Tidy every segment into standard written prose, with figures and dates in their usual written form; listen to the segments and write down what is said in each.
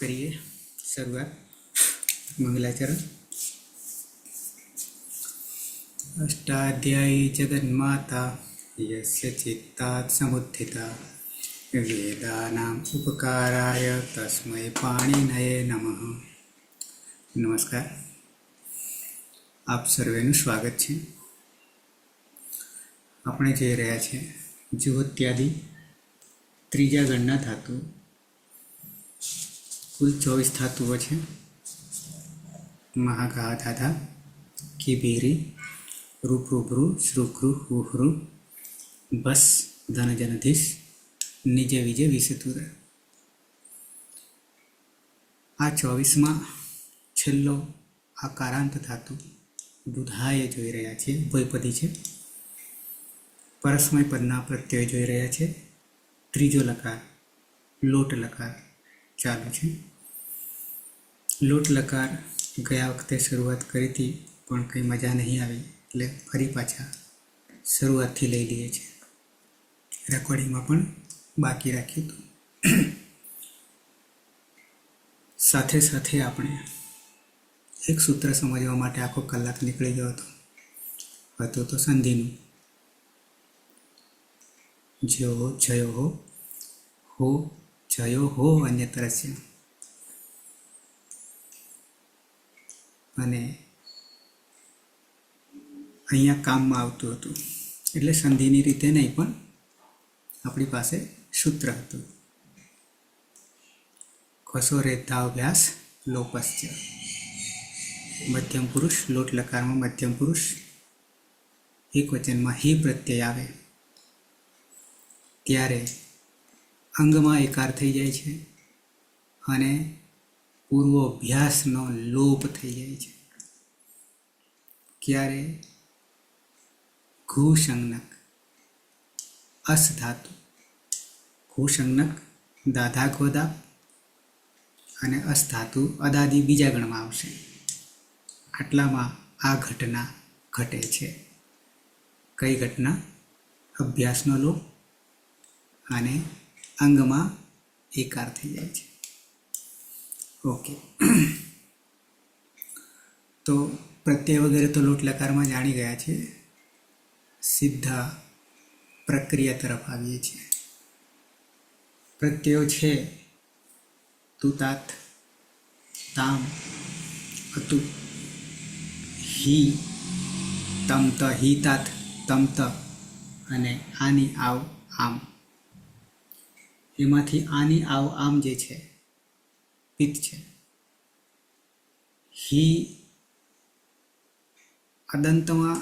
करिए शुरुआत। मंगलाचरण। अष्टाध्यायी जगन्माता यस्य चित्तात् समुत्थिता वेदानाम् उपकाराय तस्मै पाणिनये नमः। नमस्कार, आप सर्वेનું સ્વાગત છે। આપણે જોઈ રહ્યા છે જુહોત્યાદિ ત્રીજા ગણના ધાતુ। कुल 24 धातुओं है। महागा धाधा किबीरी रूपरूपरू श्रुक्रु हुहरू बस धन जनधीश निजे विजय विषतुर। आ 24 में छेल्लो आकारांत धातु दुधाए जोई रह्या छे। द्वैपदी है। परस्मय पदना प्रत्यय जोई रह्या छे। त्रीजो लकार लोट लकार चालू है। लोट लकार गया वखते शुरुआत करी थी पण कई मजा नहीं आई એટલે ફરી પાછા શરૂઆતથી લઈ લઈએ છીએ। રેકોર્ડિંગમાં પણ બાકી રાખ્યું હતું। સાથે સાથે આપણે એક સૂત્ર સમજવા માટે આખો કલાક નીકળી ગયો હતો તો સંધિનું જ્યો જયો હો જયો હો અન્યતરસ્ય અને અહીંયા કામમાં આવતું હતું એટલે સંધિની રીતે નહીં પણ આપણી પાસે સૂત્ર હતું। ખસો રેતાભ્યાસ લોપસ્ય મધ્યમ પુરુષ લોટ લકારમાં મધ્યમ પુરુષ એક વચનમાં હિ પ્રત્યય આવે ત્યારે અંગમાં એકાર થઈ જાય છે અને પૂર્વાભ્યાસનો લોપ થઈ જાય છે। ક્યારે ઘુ સંજ્ઞક અસ ધાતુ ઘુ સંજ્ઞક દાધા ગોદા અને અસ ધાતુ અદાદિ બીજા ગણમાં આવશે। આટલામાં આ ઘટના ઘટે છે। કઈ ઘટના? અભ્યાસનો લોપ અને અંગમાં એકાર થઈ જાય છે। ઓકે, તો પ્રત્યય વગેરે તો લોટ લકારમાં જાણી ગયા છે। સીધા પ્રક્રિયા તરફ આવીએ છીએ। પ્રત્યયો છે તુતાત તામ અતુ હી તમત હિતાત તમત અને આની આવ આમ। એમાંથી આની આવ આમ જે છે પિત્ત છે। હી અદંતમાં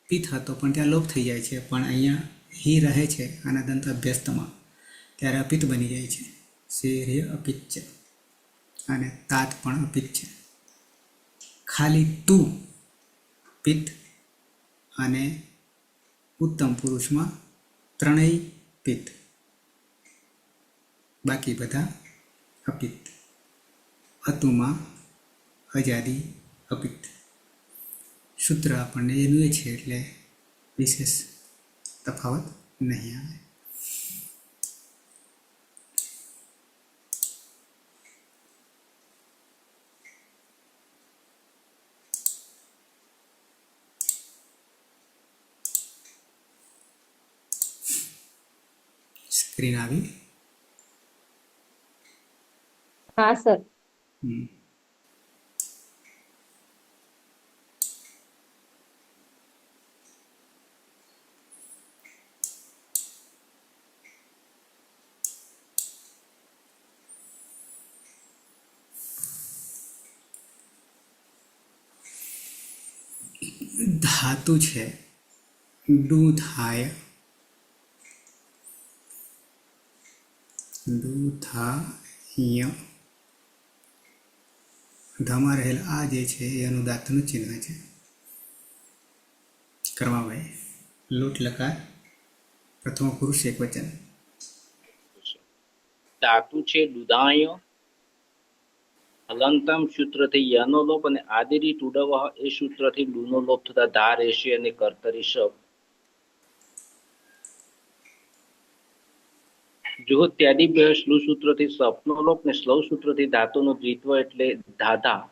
પિત્ત હતો પણ ત્યાં લોપ થઈ જાય છે પણ અહીંયા હી રહે છે અને અદંત અભ્યસ્તમાં ત્યારે અપિત્ત બની જાય છે। શેર્ય અપિત્ત છે અને તાત પણ અપિત્ત છે। ખાલી તું પિત્ત અને ઉત્તમ પુરુષમાં ત્રણેય પિત્ત, બાકી બધા અપિત્ત। અતુમાં અજાદી અપિત્ત। સૂત્ર આપણને એનું એ છે એટલે વિશેષ તફાવત નહીં આવે। સ્ક્રીન આવી? हाँ सर। धातु है दूधाय दूधाय धामा रहेल आ जे छे ए अनुदातનું ચિહ્ન છે। કરવા ભાઈ લોટ લકાર પ્રથમ પુરુષ એક વચન ધાતુ છે દુધાય હલંતમ સૂત્રથી યનો લોપ અને આદિરી ટુડવ એ સૂત્રથી ડુનો લોપ થતા ધા રહેશે અને કર્તરી શબ જો ત્યાદી બે શ્લુ સૂત્રથી સપનો લોપ ને શ્લવ સૂત્રથી ધાતુનું દ્વિત્વ એટલે ધાધા.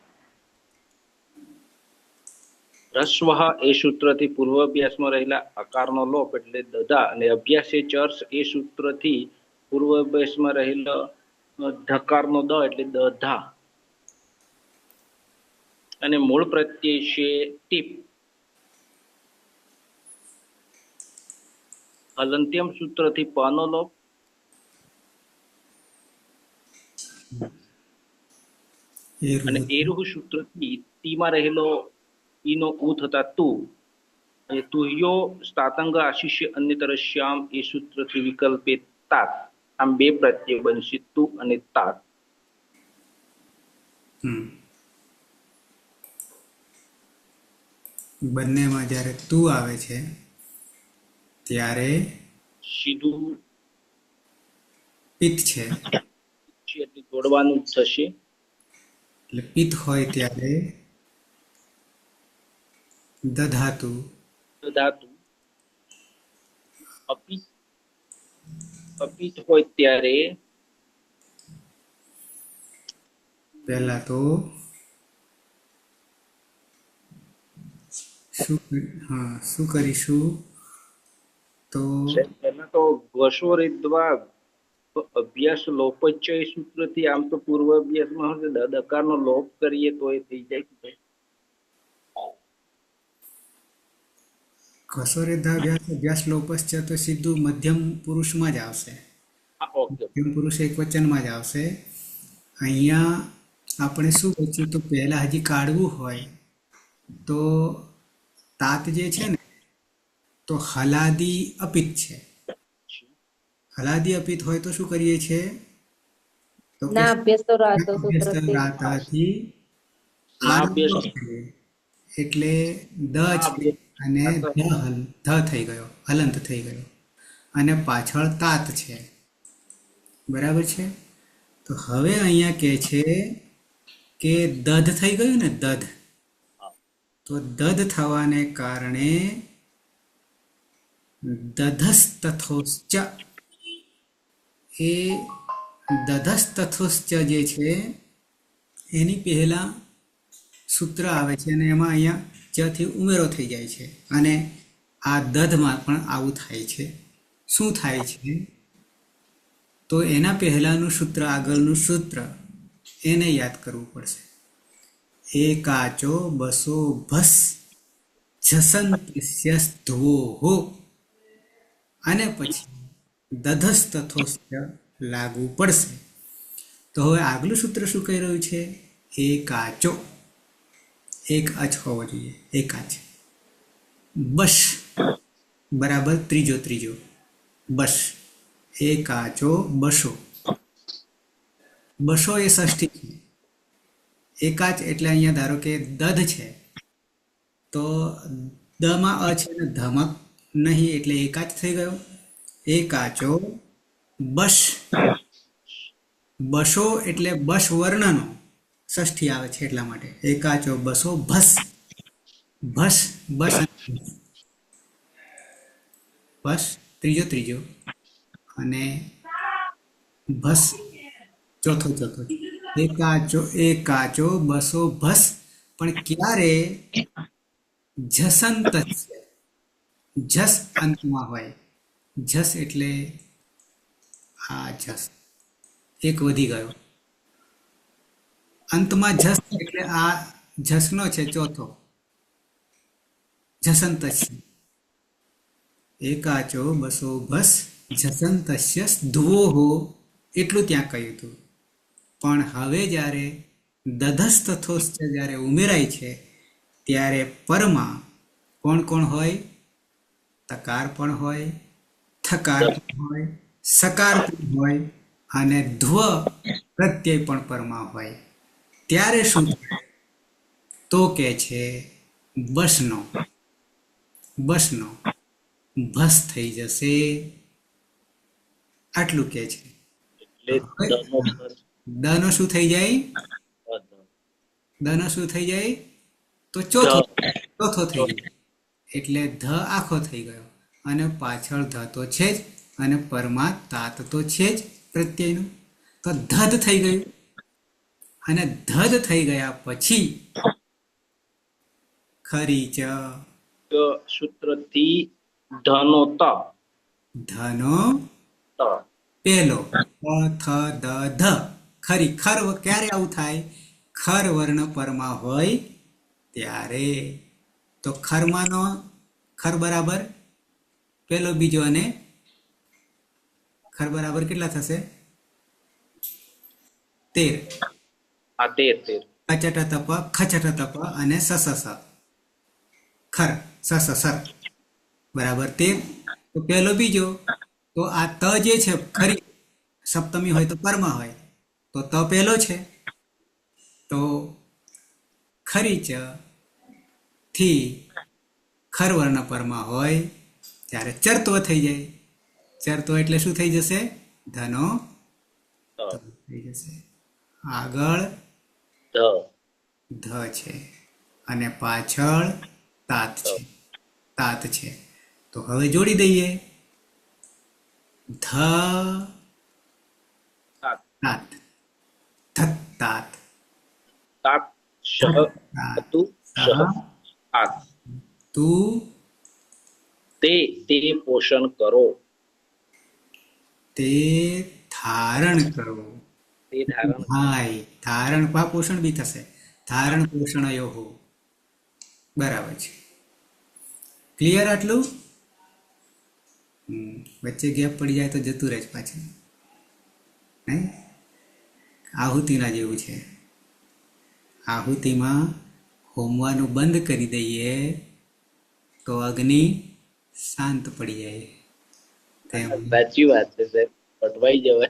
રસ્વ એ સૂત્રથી પૂર્વ અભ્યાસમાં રહેલા અકારનો લોપ એટલે દધા અને અભ્યાસે ચર્ચ એ સૂત્રથી પૂર્વ અભ્યાસમાં રહેલો ધકારનો દ એટલે દધા અને મૂળ પ્રત્યય છે ટીપ. હલંત્યમ સૂત્રથી પનો લોપ અને એરુહ સૂત્રથી તીમાં રહેલો ઈનો ઉ થતા તુ અને તુહ્યો સ્તાતંગ આશિષ્ય અન્યતર શ્યામ એ સૂત્રથી વિકલ્પે તાત. આમ બે પ્રત્યય બનશે તુ અને તાત. બંનેમાં જ્યારે તું આવે છે ત્યારે સીધું પિત્ત છે, એટલે જોડવાનું જ થશે. એટલે પિત્ત હોય ત્યારે દધાતુ, ધાતુ અપિત અપિત હોય ત્યારે પહેલા તો શું કરીશું તો પહેલા તો ઘસોરેદ્વા અભ્યાસ લોપચ્ય એ સૂત્રથી આમ તો પૂર્વ અભ્યાસમાં હશે દકારનો લોપ કરીએ તો એ થઈ જાય. અભ્યાસ લોપશ્ચ તો સીધું મધ્યમ પુરુષમાં જ આવશે, ઓકે. મધ્યમ પુરુષ એક વચનમાં જ આવશે. અહીંયા આપણે શું પૂછ્યું તો પહેલા હજી કાઢવું હોય તો તાત જે છે ને તો હલાદી અપિત છે. હલાદી અપિત હોય તો શું કરીએ છીએ તો કે ના અભ્યસ્તો રાતો સૂત્રથી રાતાથી ના આનો અભ્યાસ લોપ કરીએ. એટલે દ છે અને ધ થઈ ગયો, હલંત થઈ ગયો અને પાછળ તાત છે. બરાબર છે. તો હવે અહીંયા કહે છે કે દધ થઈ ગયું ને, દધ. તો દધ થવાને કારણે દધસ્તથોશ્ચ, એ દધસ્તથોશ્ચ જે છે એની પહેલા સૂત્ર આવે છે અને એમાં અહીંયા જથી ઉમેરો થઈ જાય છે અને આ દધમાં પણ આવું થાય છે. શું થાય છે તો એના પહેલાનું સૂત્ર, આગળનું સૂત્ર એને યાદ કરવું પડશે. એકાચો બસો ભસ જસંત્ય ધ્વો અને પછી દધસ્તથોસ્ય લાગુ પડશે. તો હવે આગલું સૂત્ર શું કહી રહ્યું છે? એકાચો, એક અચ હોવો જોઈએ, એકાચ. બસ બરાબર ત્રીજો બસ. એકાચો બસો, બસો એ ષષ્ઠી છે. એકાચ એટલે અહીંયા ધારો કે દધ છે તો દમાં અ છે ને ધમક નહીં એટલે એકાચ થઈ ગયો. એકાચો બસ, બસો એટલે બસ વર્ણનો ષષ્ઠી આવે છે એટલા માટે. એકાચો બસો ભસ, ભસ બસ બસ ત્રીજો અને ભસ ચોથો. એકાચો બસો ભસ, પણ ક્યારે? જસંત, જસ અંતમાં હોય. જસ એટલે આ જસ એક વધી ગયો, અંતમાં જસ એટલે આ જસનો છે ચોથો, જસંતસ્ય. એકાચો બસો ભસ જસંતસ્ય ધ્વોહો, એટલું ત્યાં કહ્યું હતું. પણ હવે જ્યારે દધસ્તથોશ્ચ જ્યારે ઉમેરાય છે ત્યારે પરમાં કોણ હોય? તકાર પણ હોય, થકાર પણ હોય, સકાર પણ હોય અને ધ્વ પ્રત્યય પણ પરમાં હોય. ત્યારે શું થાય? તો કે છે બસનો ભસ થઈ જશે, આટલું કે છે. દનો શું થઈ જાય? દનો શું થઈ જાય? તો ચોથો થઈ જાય. એટલે ધ આખો થઈ ગયો અને પાછળ ધ તો છે જ અને પરમાં તાત તો છે જ પ્રત્યયનું, તો ધધ થઈ ગયું. અને ધધ થઈ ગયા પછી ખરી ચ સૂત્રથી ધનો ત ધનો ત પેલો થ દ ધ ખરી ખર ક્યારે આવું થાય? ખર વર્ણ પરમાં હોય ત્યારે. તો ખરમાંનો ખર બરાબર પેલો બીજો અને ખર બરાબર કેટલા થશે? 13. આ 13 કચટ તપ ખચટ તપ અને સસ ખર સસ સર બરાબર 13. તો પેલો બીજો, તો આ ત જે છે ખરી સપ્તમી હોય તો પરમાં હોય, તો ત પેલો છે. તો ખરી ચ થી ખર વર્ણ પરમાં હોય ત્યારે ચરત્વ થઈ જાય. ચરત્વ એટલે શું થઈ જશે? ધનો ત થઈ જશે. આગળ ધ ધ છે અને પાછળ તાત છે. તાત છે તો હવે જોડી દઈએ. ધ તાત તાત ધત તાત તાત શ તાત તું શ તાત તું તે પોષણ કરો. તે ધારણ કરો. તે ધારણ હાય ધારણ પા પોષણ બી થશે. ધારણ પોષણ હો બરાબર છે. ક્લિયર આટલું? વચ્ચે ગેપ પડી જાય તો જતું રહે પાછું. નહીં આહુતિના જેવું છે. આહુતિમાં હોમવાનું બંધ કરી દઈએ તો અગ્નિ શાંત પડી જાય. સાચી વાત છે સાહેબ, પટવાઈ જવાય.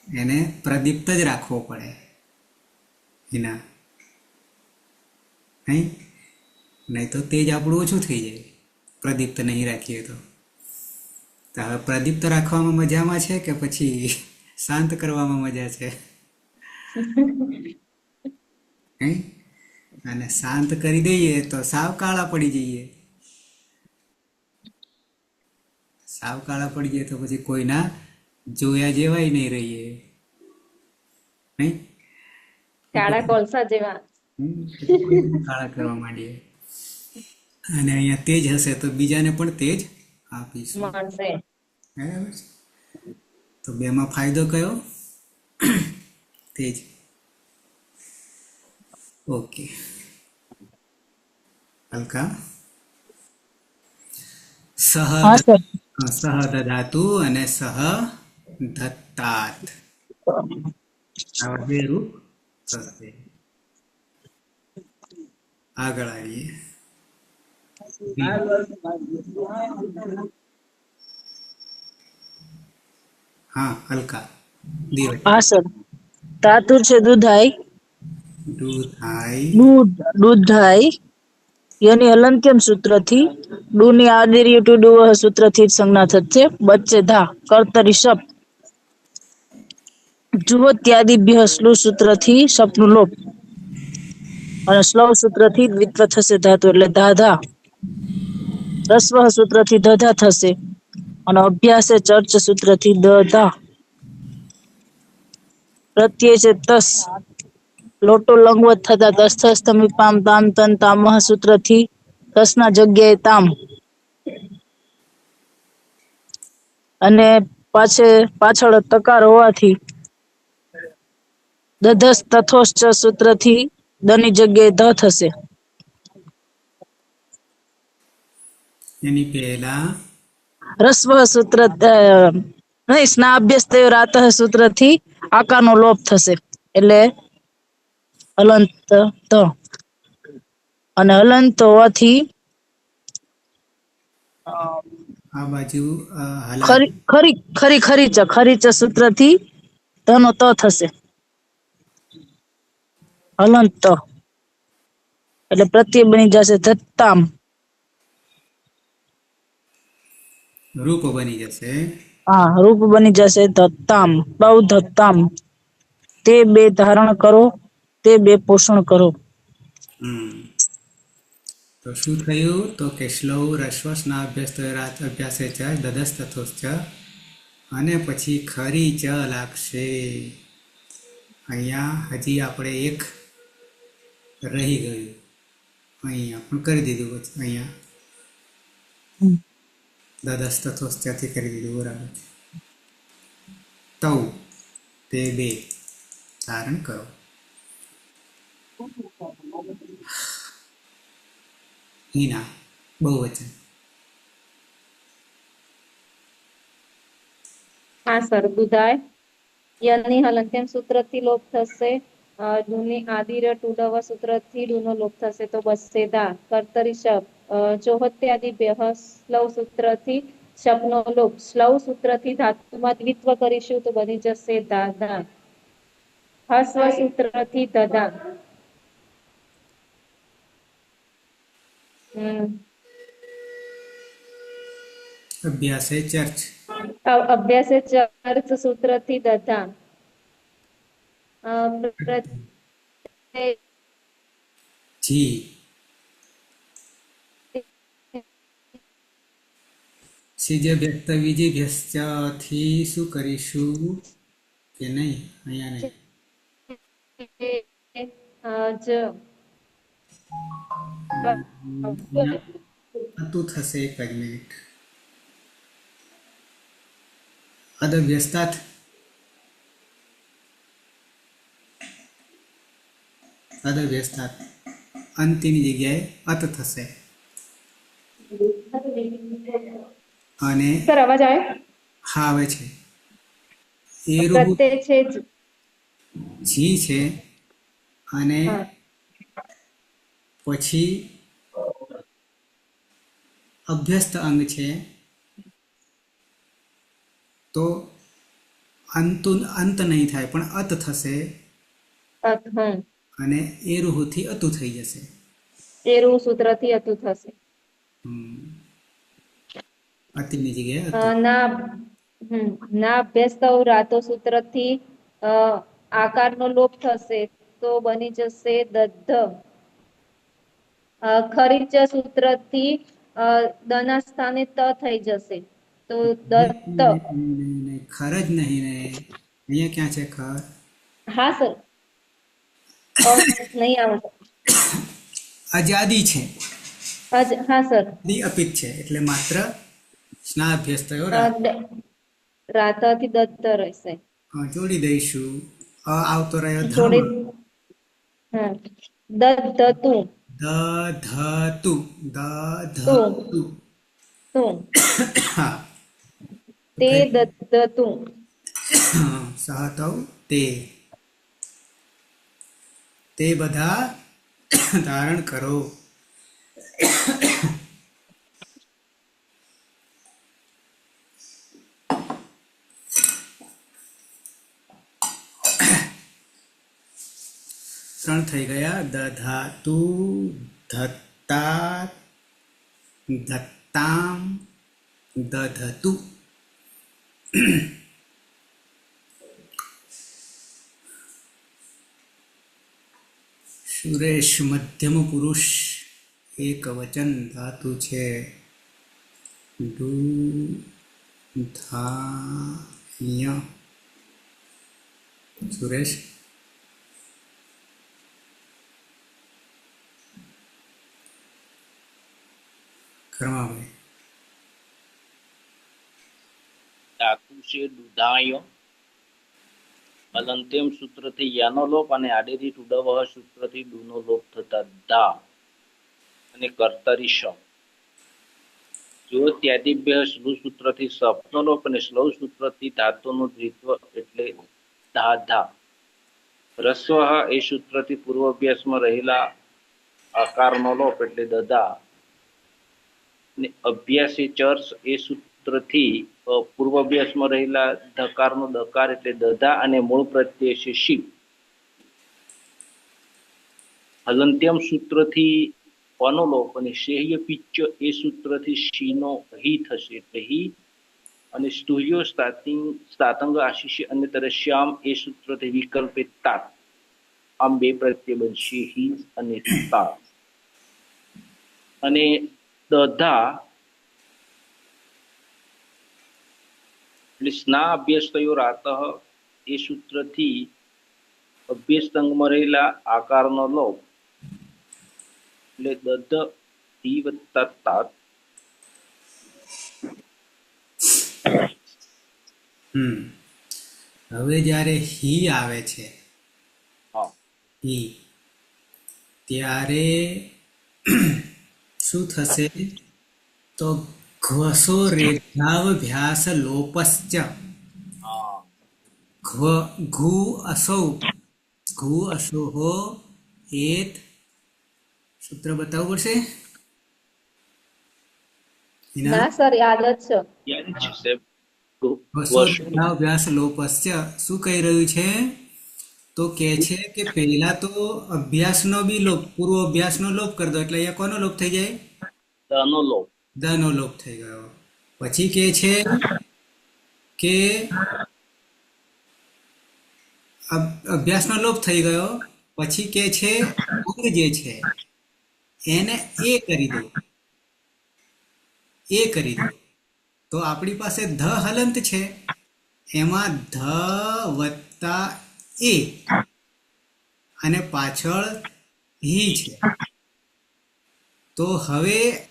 એને પ્રદીપ્ત જ રાખવો પડે એના, નહીં તો તેજ આપણું ઓછું થઈ જાય પ્રદીપ્ત નહીં રાખીએ તો. હવે પ્રદીપ્ત રાખવામાં મજામાં છે કે પછી શાંત કરવામાં મજા છે? અને શાંત કરી દઈએ તો સાવ કાળા પડી જઈએ. સાવ કાળા પડી જાય તો પછી કોઈના જોયા જેવાય નહીં રહીએ. નહીં કાળા કોલસા જેવા. કાળા કરવા માંડીએ. અને અહીંયા તેજ હશે તો બીજાને પણ તેજ આપીશું. મળશે. બરાબર છે. તો બેમાં ફાયદો કયો? તેજ. ઓકે હલકા સહ દધાતુ અને સહ ધત્તાત આવા બે રૂપ થશે. આગળ આવીએ. હા હલકા દિવાળી હા સર. તાતુર છે દૂધાઈ, દૂધાઈ યની અલંત્યમ સૂત્રથી ડુની આદિર્ય ટુ ડુ સૂત્રથી સંજ્ઞા થશે. બચ્ચે ધા કર્તરી શપ જુવત્યાદિભ્ય સ્લુ સૂત્રથી શપનું લોપ અને સ્લવ સૂત્રથી દ્વિત્વ થશે ધાતુ એટલે ધાધા. રસ્વ સૂત્રથી દધા થશે અને અભ્યાસે ચર્ચ સૂત્રથી દધા. પ્રત્યય છે તસ, લોટો લંગવત થતા તસ્થ સ્તમીપામ તામ તન તામહ સૂત્રથી તસના જગ્યાએ તામ. અને પાછળ તકાર હોવાથી દધસ તથોશ્ચ સૂત્રથી દની જગ્યાએ ધ થશે. એની પહેલા રસ્વ સૂત્ર નહીં, સ્નાભ્યસ્તયો રાતઃ સૂત્રથી આકારનો લોપ થશે એટલે હલંત ધ. અને હલંત હોવાથી આ બાજુ ખરી ચ સૂત્રથી ધનો ત થશે. હલંત એટલે પ્રત્યય બની જશે ધત્તામ. રૂપ બની જશે. હા રૂપ બની જશે ધત્તામ. બહુ ધત્તામ. તે બે ધારણ કરો, તે બે પોષણ કરો. તો શું થયું? તો કે શ્લૌ રસ્વ સ્નાભ્યસ્ત રાત અભ્યાસે ચ દદસ્તથોશ્ચ અને પછી ખરી ચ લાગશે. અહીંયા હજી આપણે એક રહી ગયું. અહીંયા પણ કરી દીધું પછી અહીંયા દદસ્તથોશ્ચથી કરી દીધું. બરાબર. તૌ તે બે ધારણ કરો. હિના બહુવચન. હા સર, બુધાય યની હલંત્યમ સૂત્રથી લોપ થશે. ડુની આદિર ટુડવ સૂત્રથી ડુનો લોપ થશે તો બચશે દા. કર્તરી શપ ચોહત્યાદિ બેહ સ્લવ સૂત્રથી શપનો લોપ. સ્લવ સૂત્રથી ધાતુમાં દ્વિત્વ કરીશું તો બની જશે દાદા. હસ્વ સૂત્રથી દદા. અભ્યાસે ચર્ચ. અભ્યાસે ચર્ચ સૂત્રથી દધા. જી સીજે વ્યક્ત વિજય થી શું કરીશું કે નહીં? અહીંયા નહીં. હતું થશે. એક જ મિનિટ. અદભ્યસ્તાત અદભ્યસ્તાત અંતિની જગ્યાએ અત થશે. અને સર અવાજ આવે? હા આવે છે. એરુ પ્રત્યય છે જી છે અને હા. પછી અભ્યસ્ત અંગ છે તો અંત નહીં થાય પણ અત થશે અને એરુહુથી અતુ થઈ જશે. એરુ સૂત્રથી અતુ થશે. અતિની જગ્યાએ અતુ. ના અભ્યસ્તવ રાતો સૂત્રથી આકારનો લોપ થશે તો બની જશે દદ્ધ. ખરીચ સૂત્રથી દના સ્થાને ત થઈ જશે તો દત્ત. ખર જ નહીં ને. અહીંયા ક્યાં છે ખર? હા સર, નહીં આવે. અજાદી છે. હા સર. અપિત છે એટલે માત્ર સ્ના અભ્યાસ થયો. રાતાથી દત્ત રહેશે. જોડી દઈશું. આવતો રહ્યો જોડે દત્તુ. દધતુ હા તે દત્તુ. સહતૌ તે બધા ધારણ કરો. ત્રણ થઈ ગયા. દધાતુ, ધત્તા, ધત્તામ, દધતુ. સુરેશ મધ્યમ પુરુષ એક વચન ધાતુ છે. ડુ ધા સુરેશ કર્માભાઈ. ધાતુ છે દુધાય. અલંત્યમ સૂત્રથી યાનો લોપ અને આડેથી ટુડવ સૂત્રથી ડુનો લોપ થતા દા અને કર્તરી શ. જો ત્યાદિભ્ય શ્લુ સૂત્રથી સપનો લોપ અને શ્લૌ સૂત્રથી ધાતુનું દ્વિત્વ એટલે ધાધા. રસ્વ એ સૂત્રથી પૂર્વ અભ્યાસમાં રહેલા આકારનો લોપ એટલે દદા. અને અભ્યાસી ચર્ચ એ સૂત્રથી પૂર્વ અભ્યાસમાં રહેલા ધકારનો દકાર એટલે દધા અને મૂળ પ્રત્યય છે શિવ. હલંત્યમ સૂત્રથી અનુલોપ અને શેહ્ય પિચ્ચ એ સૂત્રથી શીનો હી થશે એટલે હી. અને સ્તુહ્યો સ્થાતંગ આશિષ અને તરશ્યામ એ સૂત્રથી વિકલ્પે તાત. આમ બે પ્રત્યય બનશે હી અને તા. અને દધા એટલે સ્ના અભ્યાસ થયો રાતઃ એ સૂત્રથી અભ્યાસ અંગમાં રહેલા આકારનો લોપ એટલે દધ ધી વત્તા તાત હવે જ્યારે હી આવે છે હા હી ત્યારે શું થશે તો ઘસો રેખાવ ભ્યાસ લોપશ્ચ હા ઘુ અસોહો એત સૂત્ર બતાવવું પડશે ના સર યાદ જ છે. યાદ છે સાહેબ ઘસો રેખાવ ભ્યાસ લોપશ્ચ શું કહી રહ્યું છે તો કે છે કે પહેલા તો અભ્યાસનો બી લોપ પૂર્વ અભ્યાસનો લોપ કરી દો એટલે અહીંયા કોનો લોપ થઈ જાય દનો લોપ દનો લોપ થઈ ગયો પછી કે છે કે અભ્યાસનો લોપ થઈ ગયો પછી કે છે અંગ જે છે એને એ કરી દો એ કરી દો તો આપણી પાસે ધ હલંત છે એમાં ધ વત્તા એ અને પાછળ હી છે તો હવે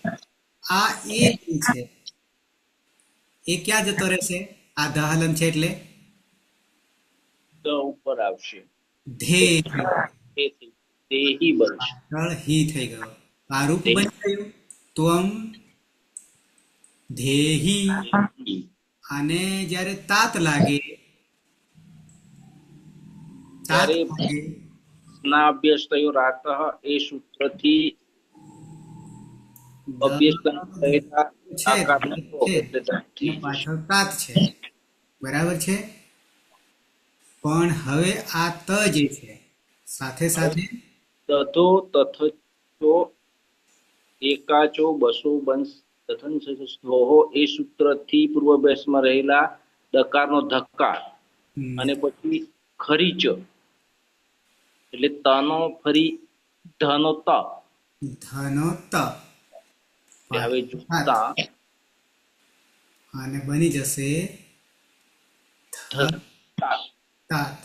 આ એ છે એ ક્યાં જતો રહેશે આ ધ હલંત છે એટલે દ ઉપર આવશે ધે તેથી દેહી બનશે પાછળ હી થઈ ગયો આ રૂપ બની ગયું ત્વમ ધેહી અને જ્યારે તાત લાગે તાત ત્યારે લાગે સ્ના અભ્યાસ થયો રાતઃ એ સૂત્રથી અભ્યાસ થયેલા છે આકારનો લોપ એટલે અને દથી પાછળ તાત છે બરાબર છે પણ હવે આ ત જે છે સાથે સાથે દધો તથચો એકાચો બસો બંશ તથન સ્લોહો એ સૂત્રથી પૂર્વાભ્યાસમાં રહેલા દકારનો ધક્કાર અને પછી ખરીચ એટલે તનો ફરી ધનો ત ધનો ત એટલે હવે જોતા અને બની જશે ધત્તા તાત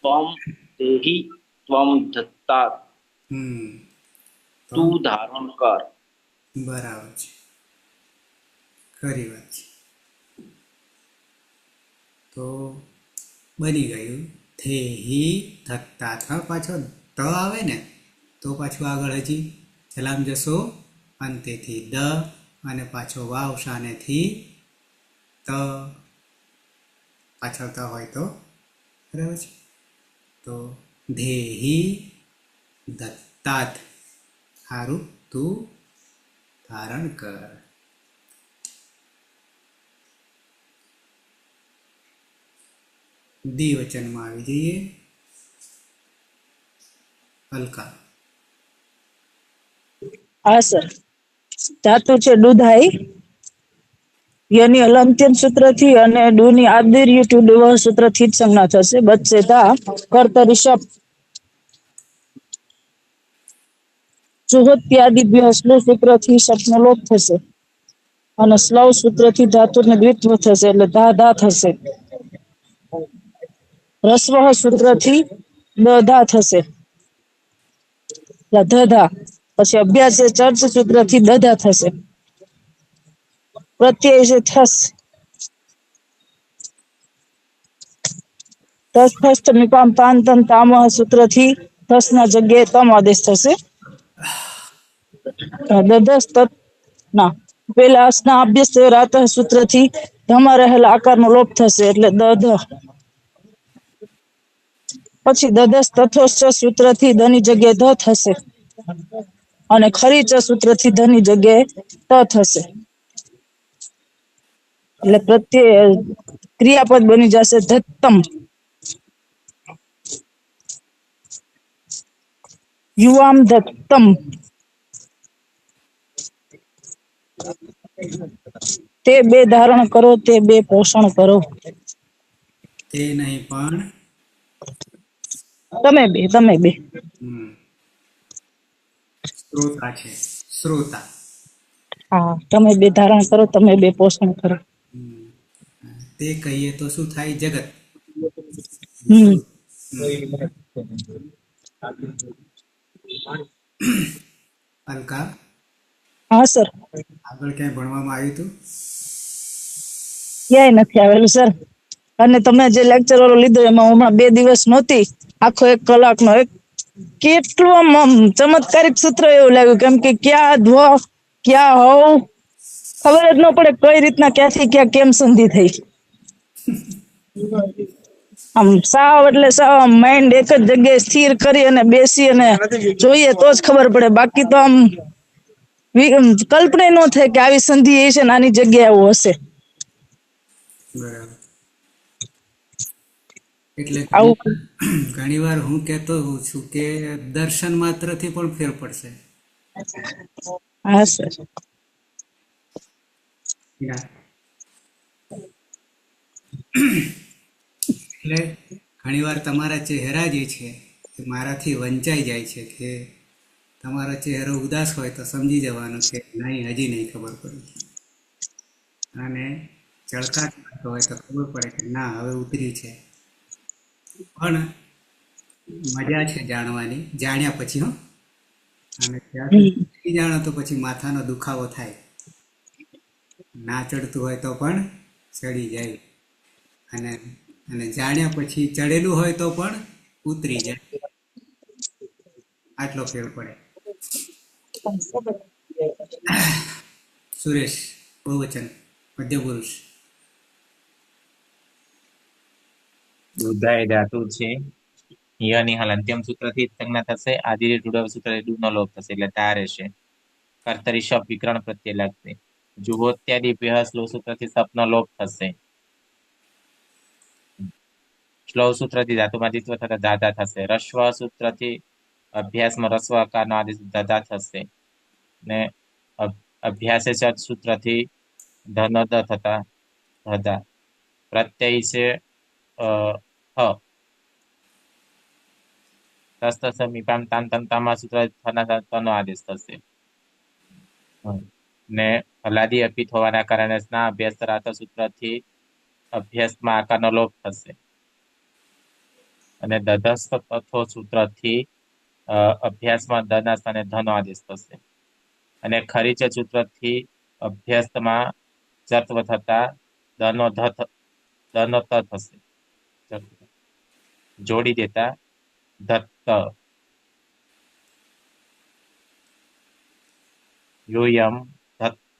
ત્વમ દેહી ત્વમ ધત્તા તો તું ધારણ કર બરાબર છે ખરી વાત છે તો બની ગયું થેહી થત્તા થ પાછો ત આવે ને તો પાછું આગળ હજી છેલ્લામ જશો અંતેથી દ અને પાછો વાવ શાનેથી ત પાછળ ત હોય તો બરાબર છે તો ધેહી દત્તાત હારું તું ધારણ કર દ્વિવચનમાં આવી જઈએ હલકા હા સર ધાતુ છે દુધાઈ યની હલંત્યન સૂત્રથી અને ડુની આદિર્ય ટુ ડુવ સૂત્રથી જ સંજ્ઞા થશે બચશે તા કર્તરી શપ ચુહત્યાદિભ્ય સ્લો સૂત્રથી શપનો લોપ થશે અને સ્લવ સૂત્રથી ધાતુને દ્વિત્વ થશે એટલે ધા ધા થશે રસ્વ સૂત્રથી દધા થશે ધધા પછી અભ્યાસ ચર્ચ સૂત્રથી દધા થશે પ્રત્યય છે થસ તસ્થ મિપામ પાંતન તામહ સૂત્રથી થસના જગ્યાએ તમ આદેશ થશે દધસ તત ના પેલા સ્ના અભ્યાસ થયો રાત સૂત્રથી ધમા રહેલા આકારનો લોપ થશે એટલે દધ પછી દદસ તથોશ્ચ સૂત્રથી દની જગ્યાએ ધ થશે અને ખરી ચ સૂત્રથી ધની જગ્યાએ ત થશે એટલે પ્રત્યે ક્રિયાપદ બની જશે ધત્તમ યુવામ દત્તમ તે બે ધારણ કરો તે બે પોષણ કરો તે નહીં પણ તમે બે હમ શ્રોતા છે, શ્રોતા. હા, તમે બે ધારણ કરો, તમે બે પોષણ કરો. હમ. તે કહીએ તો શું થાય? જગત. હમ. શ્રુત. અલકા, હા સર, આગળ ક્યાંય ભણવામાં આવ્યું હતું? ક્યાંય નથી આવેલું સર. અને તમે જે લેક્ચર લીધો એમાં હમણાં 2 દિવસ નહોતી, આખો 1 કલાકનો કેટલું આમ ચમત્કારિક સૂત્ર એવું લાગ્યું, કેમ કે ક્યાં ધ્વ ક્યાં હવ ખબર જ ન પડે કઈ રીતના ક્યાંથી ક્યાં કેમ સંધિ થઈ. આમ સાવ એટલે સાવ માઇન્ડ એક જ જગ્યાએ સ્થિર કરી અને બેસી અને જોઈએ તો જ ખબર પડે, બાકી તો આમ કલ્પના ન થાય કે આવી સંધિ એ છે ને આની જગ્યાએ આવું હશે. બરાબર. એટલે આવું ઘણીવાર હું કહેતો હોઉં છું કે દર્શન માત્રથી પણ ફેર પડશે. હા સર. યા. એટલે ઘણીવાર તમારા ચહેરા જે છે એ મારાથી વંચાઈ જાય છે, કે તમારો ચહેરો ઉદાસ હોય તો સમજી જવાનું કે નહીં, હજી નહીં ખબર પડી. અને ચળકાટ થતો હોય તો ખબર પડે કે ના, હવે ઉતર્યું છે. પણ મજા છે જાણવાની, જાણ્યા પછી. હો. અને ત્યાં સુધી નહીં જાણો તો પછી માથાનો દુખાવો થાય. ના ચડતું હોય તો પણ ચડી જાય, અને અને જાણ્યા પછી ચડેલું હોય તો પણ ઉતરી જાય. આટલો ફેર પડે. સુરેશ, બહુવચન, મધ્ય પુરુષ. દુધાય ધાતુ છે, યની હાલ અંત્યમ સૂત્રથી જ સંજ્ઞા થશે, આદિરે ટુડવ સૂત્ર ડૂનો લોપ થશે, એટલે તા રહેશે. કર્તરી શપ વિકરણ પ્રત્યે લાગશે. જુહોત્યાદિ અભ્યાસ શ્લોક સૂત્રથી સપનો લોપ થશે. શ્લોક સૂત્રથી ધાતુમાં દ્વિત્વ થતા દાદા થશે. રસ્વ સૂત્રથી અભ્યાસમાં રસ્વ આકારનો આદેશ દાદા થશે. ને અભ્યાસે સત સૂત્રથી ધનદ થતા ધદા. પ્રત્યય છે સમીપામ તામ તંતામાં સૂત્ર થનો આદેશ થશે. ને હલાદી અપિત હોવાના કારણે સ્ના અભ્યાસ કરાતા સૂત્રથી અભ્યાસમાં આકારનો લોપ થશે. અને દધસ્થ તથો સૂત્રથી અભ્યાસમાં દના સ્થાને ધનો આદેશ થશે. અને ખરીચ સૂત્રથી અભ્યાસમાં જત્વ થતા દનો ત થશે. જોડી દેતા દત્ત. યુયમ દત્ત.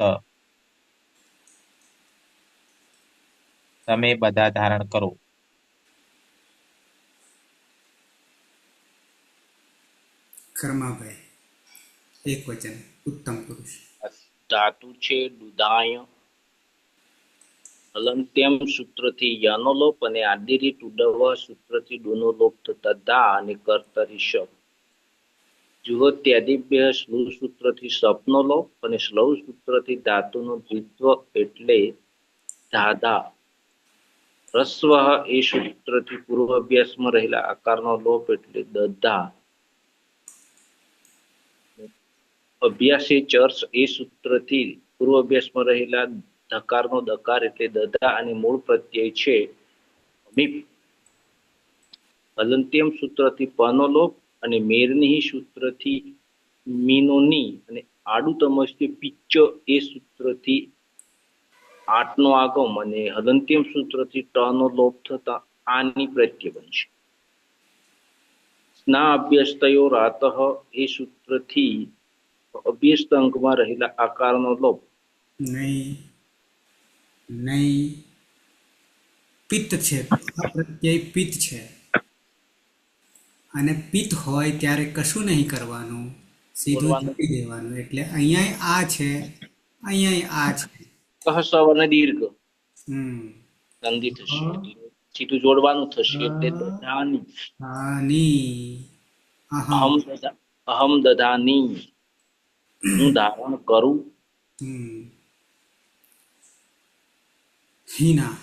તમે બધા ધારણ કરો. કર્માભાઈ, એક વચન, ઉત્તમ પુરુષ. ધાતુ છે દુધાય, હલંત્યમ સૂત્રથી યાનો લોપ અને આદિરી ટુડવ સૂત્રથી ડૂનો લોપ થતા દા અને કર્તરી શપ. જુહોત્યાદિભ્ય શ્લુવ સૂત્રથી સપનો લોપ અને શ્લવ સૂત્રથી ધાતુનો દ્વિત્વ એટલે ધાધા. રસ્વ એ સૂત્રથી પૂર્વ અભ્યાસમાં રહેલા આકારનો લોપ એટલે દધા. અભ્યાસે ચર્ચ એ સૂત્રથી પૂર્વ અભ્યાસમાં રહેલા ધકારનો દકાર એટલે દધા અને મૂળ પ્રત્યય છે અમીપ. હલંત્યમ સૂત્રથી પનો લોપ અને મેરની સૂત્રથી મીનોની અને આડું તમસ્થી પિચ્ચ એ સૂત્રથી આઠનો આગમ અને હલંત્યમ સૂત્રથી ટનો લોપ થતા આની પ્રત્યય બનશે. સ્ના અભ્યસ્તયો રાતઃ એ સૂત્રથી અભ્યસ્ત અંકમાં રહેલા આકારનો લોપ. નહીં, નહીં, પિત્ત છે. આ પ્રત્યય પિત્ત છે, અને પિત્ત હોય ત્યારે કશું નહીં કરવાનું, સીધું બોલવાનું. જોડી દેવાનું. એટલે અહીંયા આ છે, અહીંયા આ છે. કહ સવર્ણ દીર્ઘ હમ. સંધિ થશે, સીધું જોડવાનું થશે એટલે દધાની. આની, અહમ. અહમ દધાની, હું ધારણ કરું. હમ. હિના.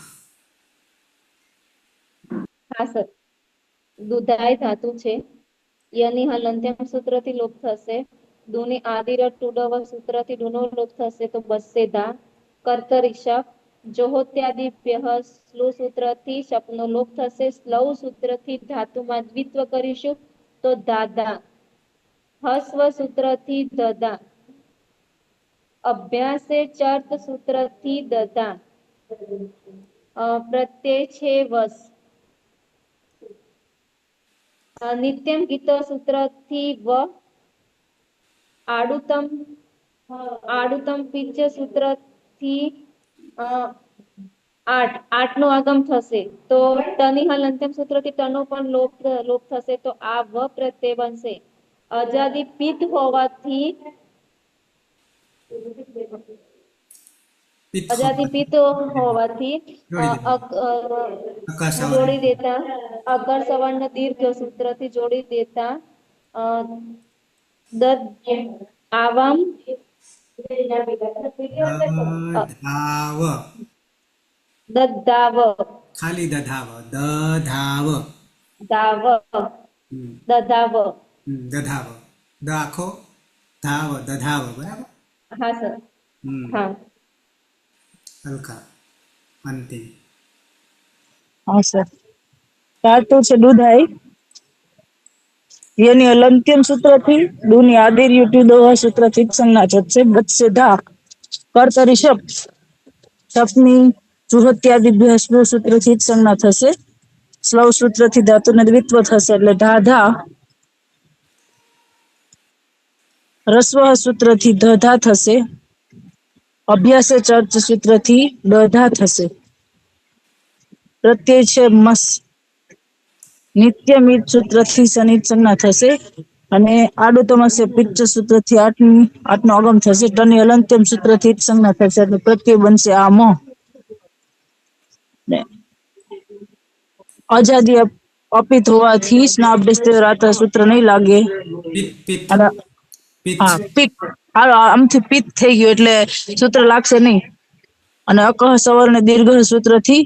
હા સર. દુધાય ધાતુ છે, યની હલંત્યમ સૂત્રથી લોપ થશે. ધૂની આદિર ટુડવ સૂત્રથી ડૂનો લોપ થશે તો બસશે ધા. કર્તરિષભ જોહોત્યાદિભ્ય સ્લુ સૂત્રથી શપનો લોપ થશે. સ્લવ સૂત્રથી ધાતુમાં દ્વિત્વ કરીશું તો દાદા. હસ્વ સૂત્રથી દદા. અભ્યાસે ચર્ત સૂત્રથી દદા. પ્રત્યય છે વસ. નિત્યમ ગીત સૂત્રથી વ. આડુતમ આડુતમ પિચ્ચ સૂત્રથી આઠ નો આગમ થશે તો ટની હલંત્યમ સૂત્રથી ટનો પણ લોપ થશે તો આ વ પ્રત્યય બનશે. અજાદી પિત્ત હોવાથી પિત્ત અજાદી પિત્ત હોવાથી અકાર સવર્ણ. જોડી દેતા અગર સવર્ણ દીર્ઘ સૂત્રથી જોડી દેતા આવામ દધાવ. દદાવ ખાલી દધાવ. દધાવ. દાવ હમ. દદાવ. દધાવ. દ આખો ધાવ દધાવ બરાબર. હા સર. હમ. હા હલકા અંતિમ. હા સર. ચારતું છે દુધાઈ. યની અલંત્યમ સૂત્રથી દુની આદિર્ય ટુડવ સૂત્રથી સંજ્ઞા છે બચશે ધા. કર્તરિષભ શપની જુહત્યાદિભ્ય સ્વ સૂત્રથી જ સંજ્ઞા થશે. સ્લવ સૂત્રથી ધાતુને દ્વિત્વ થશે એટલે ધા ધા. રસ્વ સૂત્રથી દધા થશે. અભ્યાસે ચર્ચ સૂત્રથી દધા થશે. પ્રત્યય છે મસ. નિત્યમિત સૂત્રથી સનિત સંજ્ઞા થશે અને આડુતમ હશે પિચ્ચ સૂત્રથી આઠનો આગમ થશે. ટની અલંત્યમ સૂત્રથી જ સંજ્ઞા થશે એટલે પ્રત્યય બનશે આમ. ને અજાદી અપિત હોવાથી સ્નાબિસ્ત રાતા સૂત્ર નહીં લાગે. પિત્ત પિત્ત અને પિત્ત. હા પિત્ત. હાલો આમથી પિત્ત થઈ ગયું એટલે સૂત્ર લાગશે નહીં. અને અકહ સવર્ણ દીર્ઘ સૂત્રથી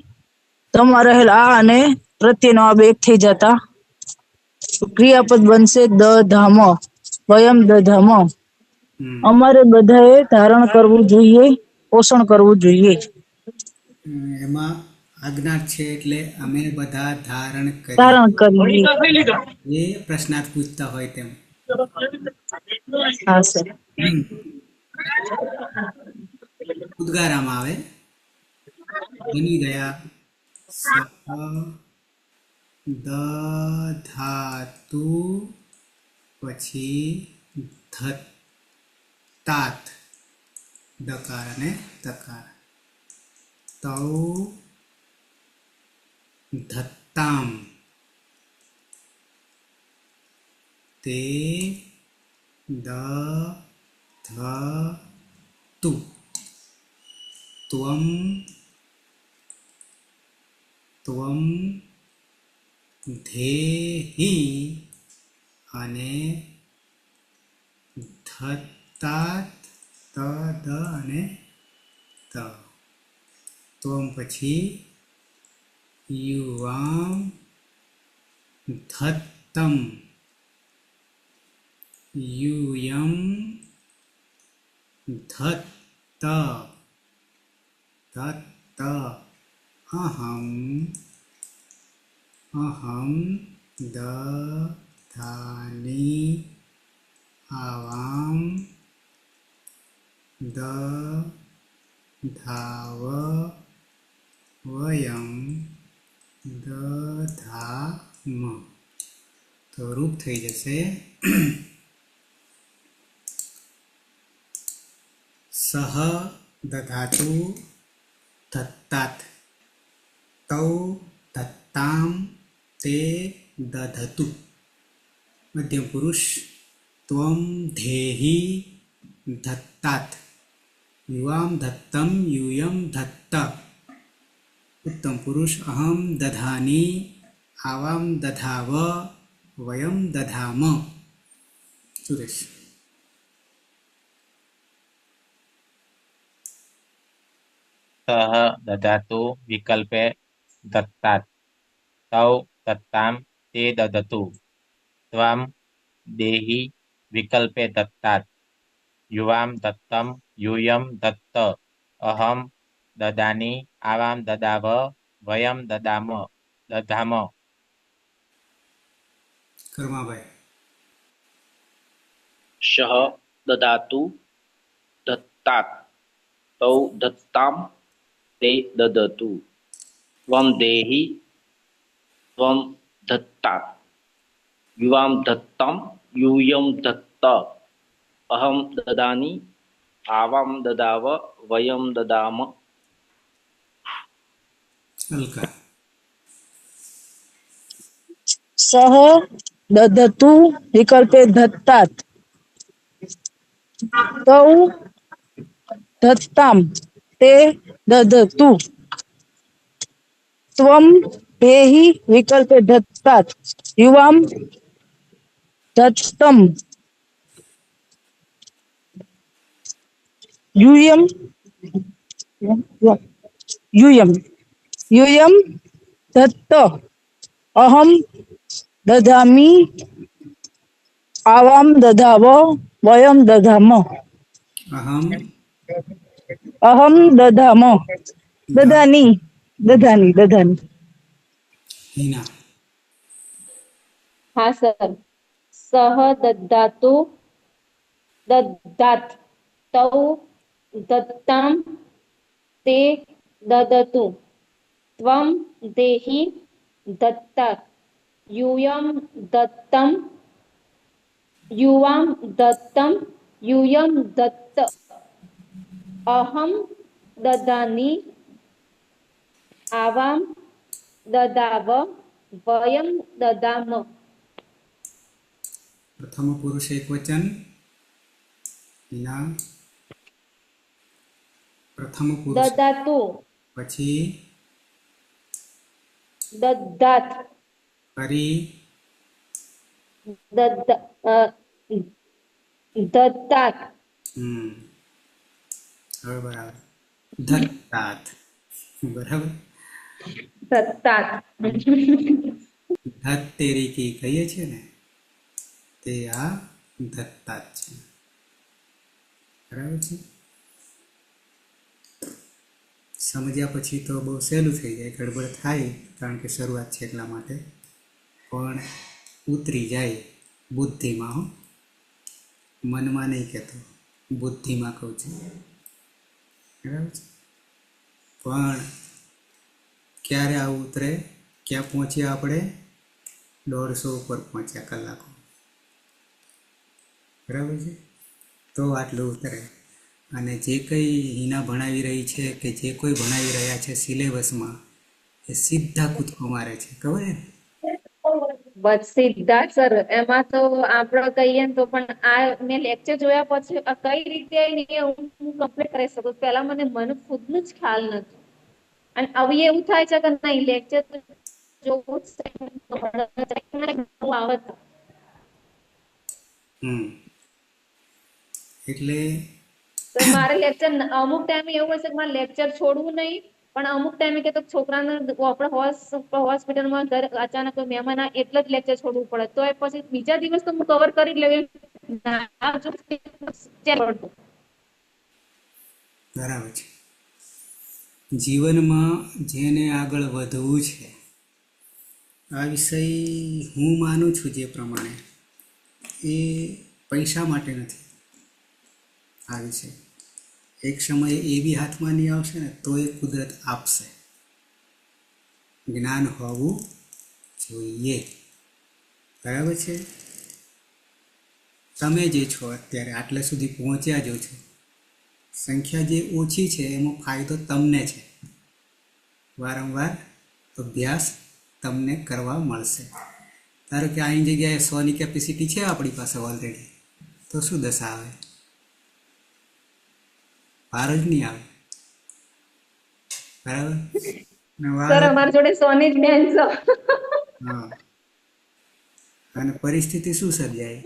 તમાં રહેલ આ અને પ્રત્યયનો આ બે એક થઈ જતા ક્રિયાપદ બનશે દધામ. વયમ દધામ. હમ. અમારે બધાએ ધારણ કરવું જોઈએ, પોષણ કરવું જોઈએ. એમાં અજ્ઞાત છે એટલે અમે બધા ધારણ કરીએ. ધારણ કરીએ. એ પ્રશ્નાર્થ પૂછતા હોય તેમ. હા સર. ઉદ્ગારામાં આવે બની ગયા સ દ ધાતુ પછી ધ તાત દકાર અને તકાર. તૌ ધત્તામ તે દ ધ તુ ત્વમ ત્વમ ધેહિ અને ધત્તાત ત દ અને ત. ત્વમ પછી યુવામ ધત્તમ યુયમ ધત્ત ધત્ત અહમ અહમ દધાની આવામ દધાવ વયમ દધામ. તો રૂપ થઈ જશે સહ દધાતુ ધત્તાત તૌ ધત્તામ તે દધતુ. મધ્યમ પુરુષ ત્વમ ધેહિ ધત્તાત યુવામ ધત્તમ યુયમ ધત્ત. ઉત્તમ પુરુષ અહમ દધાની આવામ દધાવ વયમ દધામ. સુરેશ. સહ દધાતુ વિકલ્પે દત્તાત. તૌ દત્તામ તે દદતુ. ત્વમ દેહિ વિકલ્પે દત્તાત. યુવામ દત્તમ यूयम दत्त अहम ददानि आवाम ददाव वयम दधाम કર્માભાઈ. शः ददातु दत्तात् तौ दत्तां ते ददतु त्वं देहि त्वं दत्तात् युवां दत्तं यूयं दत्त अहं ददामि आवां ददाव वयं ददाम અલકા. सः ददतु विकल्पे दत्तात् तौ दत्तां ते ददतु त्वं देहि विकल्पे दत्तात् युवां दत्तं यूयं यूयं यूयं दत्त अहं ददामि आवां ददाव वयं दधाम અહમ अहं दधाम ददानि दधानि दधानि હિના. હા સર. સહ દદ્ધાતુ દદ્ધાત તૌ દત્તામ તે દદતુ ત્વમ દેહિ દત્તાત यूयं दत्तं युवां दत्तं यूयं दत्त अहं ददामि आवां ददाव वयं ददाम પ્રથમ પુરુષ એકવચન. હિના. પ્રથમ પુરુષ ददातु પછી दद्दात ફરી दद्द दत्तात હવે બરાબર. ધત્તાત. બરાબર. दत्तात ધત તેરી કી કહીએ છીએ ને તે આ ધત્તાત છે. બરાબર છે. સમજ્યા પછી તો બહુ સહેલું થઈ જાય, ગડબડ થાય કારણ કે શરૂઆત છે એટલા માટે, પણ ઉતરી જાય બુદ્ધિમાં. હો, મનમાં નહીં કહેતો, બુદ્ધિમાં કહું છું. બરાબર છે. પણ ક્યારે આવું ઉતરે? ક્યાં પહોંચ્યા આપણે? 150 ઉપર પહોંચ્યા કલાકો. બરાબર છે. તો આટલું ઉતરે. અને જે કંઈ હિના ભણાવી રહી છે કે જે કોઈ ભણાવી રહ્યા છે સિલેબસમાં, એ સીધા કૂદકો મારે છે, ખબર છે ને? બસ સિદ્ધાર્થ સર એમાં તો આપણે કહીએ ને તો પણ આ મેં લેક્ચર જોયા પછી આ કઈ રીતે હું કમ્પ્લીટ કરી શકું પહેલા મને ખુદનું જ ખ્યાલ નથી અને હવે એવું થાય છે કે નહીં લેક્ચર જોવું જ આવત એટલે તો મારે લેક્ચર અમુક ટાઈમે એવું હશે કે મારે લેક્ચર છોડવું નહીં પણ અમુક ટાઈમે કે તો છોકરાને આપણે હોસ્પિટલમાં ઘર અચાનક કોઈ મહેમાન આવે એટલે જ લેક્ચર છોડવું પડે તો એ પછી બીજા દિવસ તો હું કવર કરી લેવી બરાબર છે. જીવનમાં જેને આગળ વધવું છે, આ વિષય હું માનું છું જે પ્રમાણે, એ પૈસા માટે નથી. આ વિષય એક સમયે એવી હાથમાં નહીં આવશે ને તો એ કુદરત આપશે. જ્ઞાન હોવું જોઈએ. બરાબર છે. તમે જે છો અત્યારે આટલા સુધી પહોંચ્યા જો છો, સંખ્યા જે ઓછી છે એમાં ફાયદો તમને છે. વારંવાર અભ્યાસ તમને કરવા મળશે. ધારો કે આની જગ્યાએ 100ની કેપેસિટી છે આપણી પાસે ઓલરેડી, તો શું દશા આવે? વાર જ નહીં આવે. બરાબર. સર અમારી જોડે સોની જ બેન છે. હા. અને પરિસ્થિતિ શું સર્જાય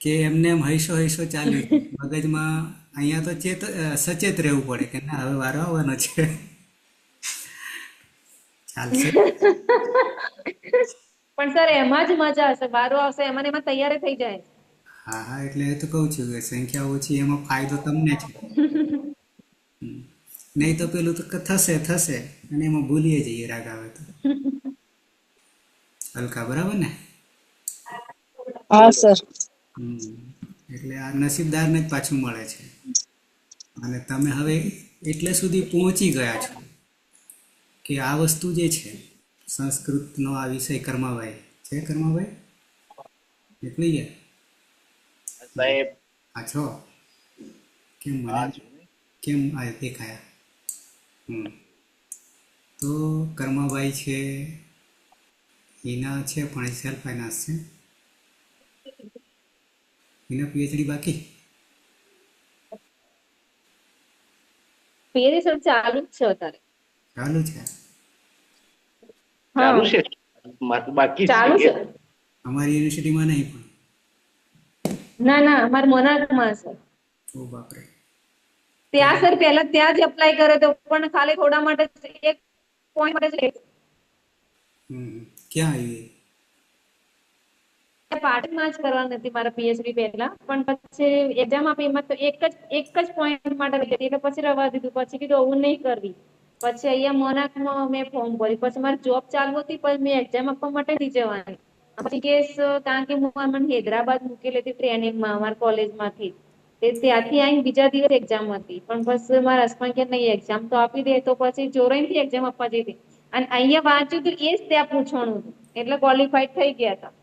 કે એમને એમ હૈસો ચાલ્યું, મગજમાં અહીંયા તો સચેત રહેવું પડે કે ના હવે વારો આવવાનો છે, ચાલશે. પણ સર એમાં જ મજા હશે વારો આવશે એમાં તૈયારી થઈ જાય. હા હા, એટલે એ તો કહું છું કે સંખ્યા ઓછી એમાં ફાયદો તમને છે. નહીં તો પેલું તો થશે થશે અને એમાં ભૂલીએ જઈએ રાગ આવે તો. હલકા બરાબર ને? હા સર. એટલે આ નસીબદારને જ પાછું મળે છે. અને તમે હવે એટલે સુધી પહોંચી ગયા છો કે આ વસ્તુ જે છે સંસ્કૃતનો આ વિષય કર્માભાઈ છે. કર્માભાઈ નીકળી ગયા? સાહેબ આ છો કેમ આ મને છું ને. કેમ આ દેખાયા? તો કર્માભાઈ છે એના છે પણ સેલ્ફ ફાઇનાન્સ છે. એના પીએચડી બાકી? પીએચડી ચાલુ જ છે અત્યારે. ચાલુ છે. ચાલુ હા છે મારું બાકી ચાલુ છે. છે. અમારી યુનિવર્સિટીમાં નહીં પણ. ના ના, અમારે મોનાર્કમાં છે. ઓ બાપરે. ત્યાં સર પહેલા ત્યાં જ એપ્લાય કર્યો હતો પણ ખાલી થોડા માટે એક પોઈન્ટ માટે જ ક્યાં આવી? પાટણમાં જ કરવાની હતી મારા પીએચડી પહેલા, પણ પછી એક્ઝામ આપી એમાં તો એક જ પોઈન્ટ માટે લઈ હતી એટલે પછી રવા દીધું. પછી કીધું આવું નહીં કરવી. પછી અહીંયા મોનાર્કમાં મેં ફોર્મ ભર્યું. પછી મારી જોબ ચાલુ હતી પણ મેં એક્ઝામ આપવા માટે નહીં જવાની. પછી કેસ કારણ કે હું મને હૈદરાબાદ મૂકેલી હતી ટ્રેનિંગમાં અમારા કોલેજમાંથી. ત્યાંથી આવીને બીજા દિવસ એક્ઝામ હતી પણ બસ મારા હસબન્ડ કે નહીં એક્ઝામ તો આપી દે, તો પછી જોરાઈથી એક્ઝામ આપવા જઈ હતી. અને અહીંયા વાંચ્યું તો એ જ ત્યાં પૂછવાનું હતું એટલે ક્વોલિફાઈડ થઈ ગયા હતા.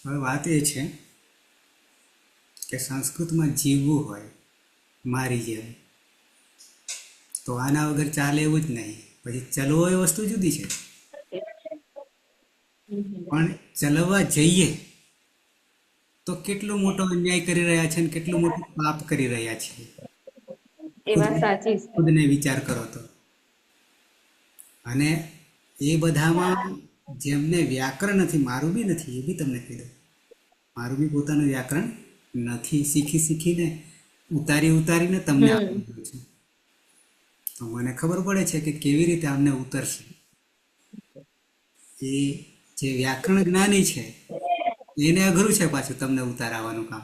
હવે વાત એ છે કે સંસ્કૃતમાં જીવવું હોય મારી જેમ તો આના વગર ચાલે એવું જ નહીં. પછી ચલવો એ વસ્તુ જુદી છે, પણ ચલવવા જઈએ તો કેટલો મોટો અન્યાય કરી રહ્યા છે ને કેટલું મોટું પાપ કરી રહ્યા છીએ. એ વાત સાચી છે. ખુદને વિચાર કરો તો. અને એ બધામાં જેમને વ્યાકરણ નથી, મારું બી નથી, એ બી તમને કહી દઉં, મારું બી પોતાનું વ્યાકરણ નથી. શીખીને ઉતારીને તમને આપી દઉં છું. તો મને ખબર પડે છે કે કેવી રીતે આમને ઉતરશે. એ જે વ્યાકરણ જ્ઞાની છે એને અઘરું છે પાછું તમને ઉતારવાનું કામ.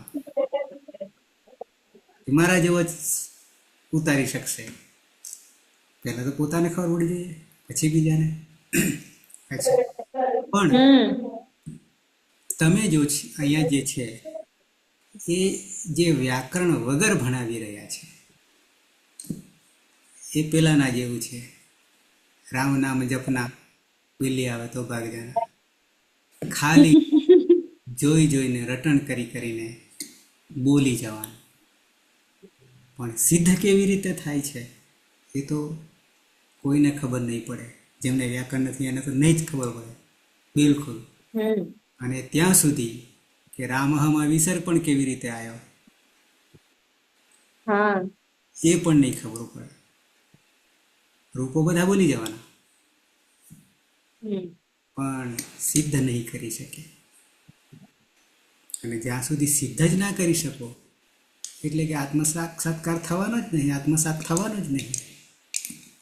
મારા જેવો જ ઉતારી શકશે. પહેલા તો પોતાને ખબર પડી જોઈએ પછી બીજાને. પણ તમે જો અહીંયા જે છે એ જે વ્યાકરણ વગર ભણાવી રહ્યા છે એ પેલાના જેવું છે. રામ નામ જપના બિલ્લી આવે તો ભાગ જાના. ખાલી જોઈને રટણ કરીને બોલી જવાનું. પણ સિદ્ધ કેવી રીતે થાય છે એ તો કોઈને ખબર નહીં પડે. જેમને વ્યાકરણ નથી એને તો નહીં જ ખબર પડે બિલકુલ. અને ત્યાં સુધી કે રામહમાં વિસર્ગ પણ કેવી રીતે આવ્યો એ પણ નહીં ખબર પડે. રૂપો બધા બોલી જવાના પણ સિદ્ધ નહીં કરી શકે. અને જ્યાં સુધી સિદ્ધ જ ના કરી શકો એટલે કે આત્મસાક્ષાત્કાર થવાનો જ નહીં, આત્મસાત થવાનો જ નહીં,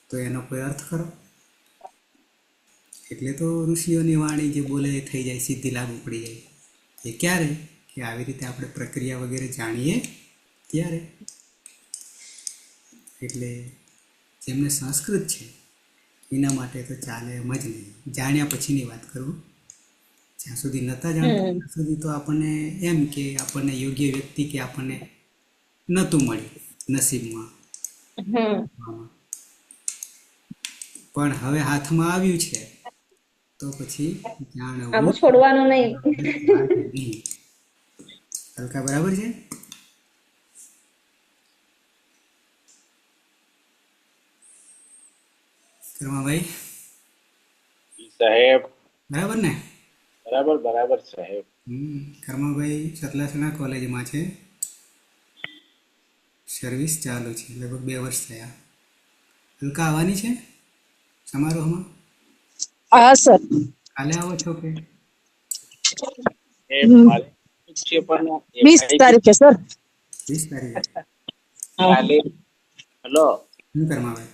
તો એનો કોઈ અર્થ ખરો? એટલે તો ઋષિઓની વાણી જે બોલે એ થઈ જાય, સીધી લાગુ પડી જાય. એ ક્યારે? કે આવી રીતે આપણે પ્રક્રિયા વગેરે જાણીએ ત્યારે. એટલે જેમને સંસ્કૃત છે એના માટે તો ચાલે એમ જ નહીં. જાણ્યા પછીની વાત કરું. જ્યાં સુધી નહોતા જાણતા ત્યાં સુધી તો આપણને એમ કે આપણને યોગ્ય વ્યક્તિ કે આપણને નહોતું મળ્યું નસીબમાં. પણ હવે હાથમાં આવ્યું છે તો પછી જાણવું છોડવાનું નહીં. હલકા બરાબર છે? કર્માભાઈ સાહેબ બરાબર ને? બરાબર સાહેબ. કર્માભાઈ સતલાસણા કોલેજમાં છે, સર્વિસ ચાલુ છે, લગભગ 2 વર્ષ થયા. હલકા આવવાની છે સમારોહમાં? હા સર. કાલે આવો છો કે? 20 તારીખે સર. 20 તારીખે. કાલે હેલો શું કર્માભાઈ?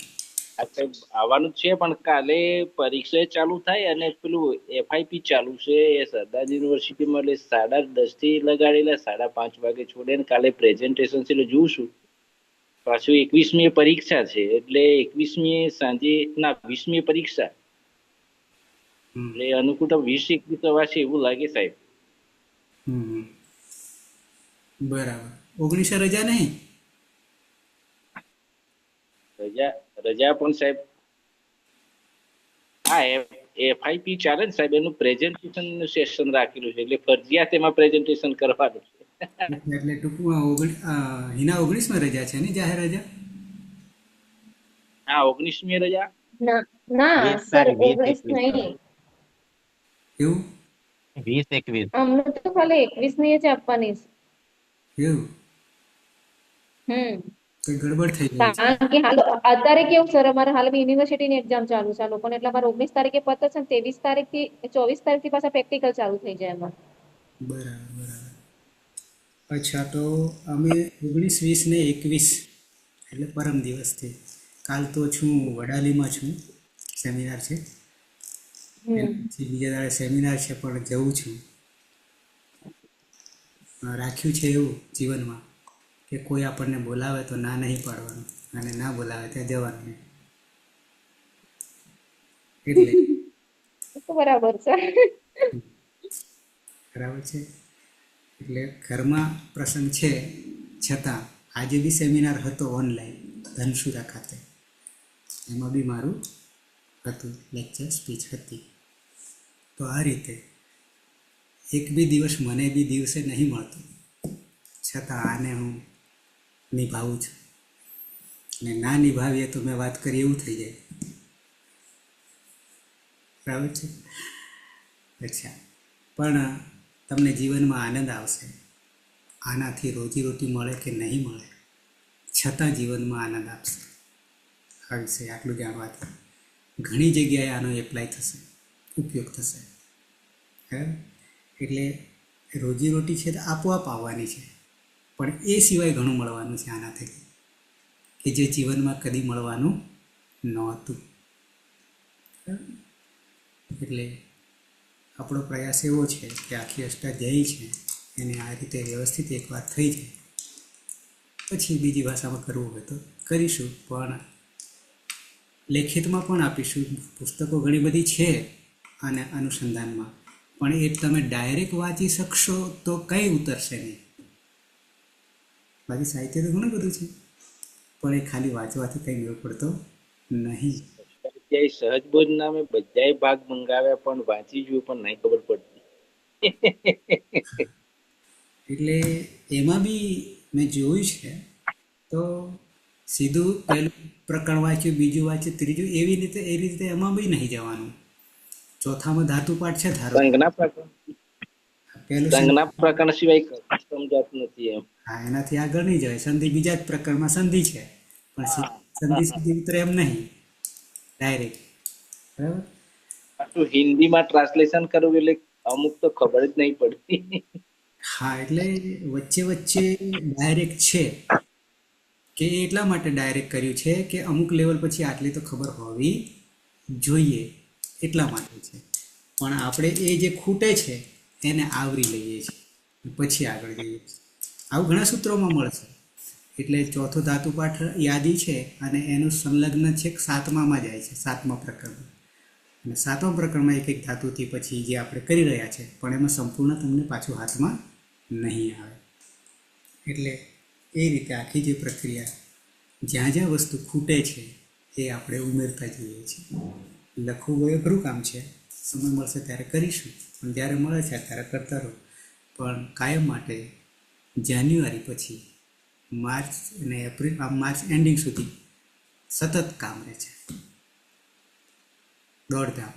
આ સાહેબ આવવાનું જ છે, પણ કાલે પરીક્ષા ચાલુ થાય અને પેલું FIP ચાલુ છે એ સરદાર યુનિવર્સિટીમાં, એટલે 10:30 થી લગાડેલા, 5:30 વાગે છોડે ને કાલે પ્રેઝન્ટેશન છે એટલે જોઉં છું. પાછું 21મી પરીક્ષા છે, એટલે 21મી સાંજે, ના 20મી પરીક્ષા, હમ એટલે અનુકૂળ 20-21 થવા છે એવું લાગે સાહેબ. હમ બરાબર. 19 રજા નહીં? રજા પણ સાહેબ હા FIP ચાલે ને સાહેબ, એનું પ્રેઝન્ટેશન સેશન રાખેલું છે એટલે ફરજિયાત એમાં પ્રેઝન્ટેશન કરવાનું છે. એટલે ટૂંકમાં હિના 19માં રજા છે ને, જાહેર રજા? હા 19મી રજા. ના ના 20 સર, તારીખ, 20 19 21 નહીં. એવું? 20 21. અમને તો ખાલી 21ની જ આપવાની છે. એવું? હમ કઈ ગડબડ થઈ ગઈ છે. કારણ કે હાલ અત્યારે કેવું સર, અમારે હાલ યુનિવર્સિટીની એક્ઝામ ચાલુ છે આ લોકોને, એટલે અમારે 19 તારીખે પતે છે ને 23 તારીખથી 24 તારીખથી પાછા પ્રેક્ટિકલ ચાલુ થઈ જાય એમાં. બરાબર બરાબર. અચ્છા, તો અમે 19, 20 ને 21 એટલે પરમ દિવસથી. કાલ તો છું વડાલીમાં છું, સેમિનાર છે. હમ પછી બીજા દાડે સેમિનાર છે પણ જવું છું. રાખ્યું છે એવું જીવનમાં કે કોઈ આપણને બોલાવે તો ના નહીં પાડવાનું, અને ના બોલાવે ત્યાં જવાનું નહીં. એટલે તો બરાબર છે. બરાબર છે. એટલે ઘરમાં પ્રસંગ છે છતાં આજે બી સેમિનાર હતો ઓનલાઈન ધનસુરા ખાતે, એમાં બી મારું હતું લેક્ચર, સ્પીચ હતી. તો આ રીતે એક બી દિવસ મને બી દિવસે નહીં મળતો, છતાં આને હું નિભાવું છું. અને ના નિભાવીએ તો મેં વાત કરી એવું થઈ જાય. બરાબર છે. અચ્છા, પણ તમને જીવનમાં આનંદ આવશે. આનાથી રોજીરોટી મળે કે નહીં મળે, છતાં જીવનમાં આનંદ આપશે. આ વિશે આટલું જાણવાથી ઘણી જગ્યાએ આનો એપ્લાય થશે, ઉપયોગ થશે. બરાબર? એટલે રોજીરોટી છે તો આપોઆપ આવવાની છે, પણ એ સિવાય ઘણું મળવાનું છે આનાથી, કે જે જીવનમાં કદી મળવાનું નહોતું. એટલે આપણો પ્રયાસ એવો છે કે આખી અષ્ટાધ્યાયી છે એને આ રીતે વ્યવસ્થિત એકવાર થઈ જાય, પછી બીજી ભાષામાં કરવું હોય તો કરીશું, પણ લેખિતમાં પણ આપીશું. પુસ્તકો ઘણી બધી છે અને અનુસંધાનમાં, પણ એ તમે ડાયરેક્ટ વાંચી શકશો તો કંઈ ઉતરશે નહીં. બાકી સાહિત્ય તો ઘણું બધું છે, પણ એ ખાલી વાંચવાથી કંઈ મેળ પડતો નહીં. ક્યાંય સહજ બોજ નામે બધાય ભાગ મંગાવ્યા પણ વાંચી જોયું પણ નહીં ખબર પડતી. એટલે એમાં બી મેં જોયું છે, તો સીધું પહેલું પ્રકરણ વાંચ્યું, બીજું વાંચ્યું, ત્રીજું, એ રીતે એમાં બી નહીં જવાનું. ચોથામાં ધાતુપાઠ છે ધારો, પહેલું સંજ્ઞા પ્રકરણ સિવાય કશું સમજાતું નથી એમ. હા, એનાથી આગળ નહીં જવાય. સંધિ બીજા જ પ્રકરણમાં સંધિ છે, પણ સંધિ સુધી ઉતરે એમ નહીં ડાયરેક્ટ. બરાબર? પાછું હિન્દીમાં ટ્રાન્સલેશન કરવું એટલે અમુક તો ખબર જ નહીં પડતી. હા, એટલે વચ્ચે વચ્ચે ડાયરેક્ટ છે, કે એટલા માટે ડાયરેક્ટ કર્યું છે કે અમુક લેવલ પછી આટલી તો ખબર હોવી જોઈએ, એટલા માટે છે. પણ આપણે એ જે ખૂટે છે એને આવરી લઈએ છીએ, પછી આગળ જઈએ છીએ. આવું ઘણા સૂત્રોમાં મળશે. એટલે ચોથો ધાતુપાઠ યાદી છે અને એનું સંલગ્ન છેક 7મામાં જાય છે, 7મા પ્રકરણમાં. અને 7મા પ્રકરણમાં એક એક ધાતુથી પછી જે આપણે કરી રહ્યા છે, પણ એમાં સંપૂર્ણ તમને પાછું હાથમાં નહીં આવે. એટલે એ રીતે આખી જે પ્રક્રિયા, જ્યાં જ્યાં વસ્તુ ખૂટે છે એ આપણે ઉમેરતા જઈએ છીએ. લખવું બહુ અઘરું કામ છે, સમય મળશે ત્યારે કરીશું, પણ જ્યારે મળે છે ત્યારે કરતા રહો. પણ કાયમ માટે જાન્યુઆરી પછી માર્ચ અને એપ્રિલ, માર્ચ એન્ડિંગ સુધી સતત કામ રહે છે. દોડધામ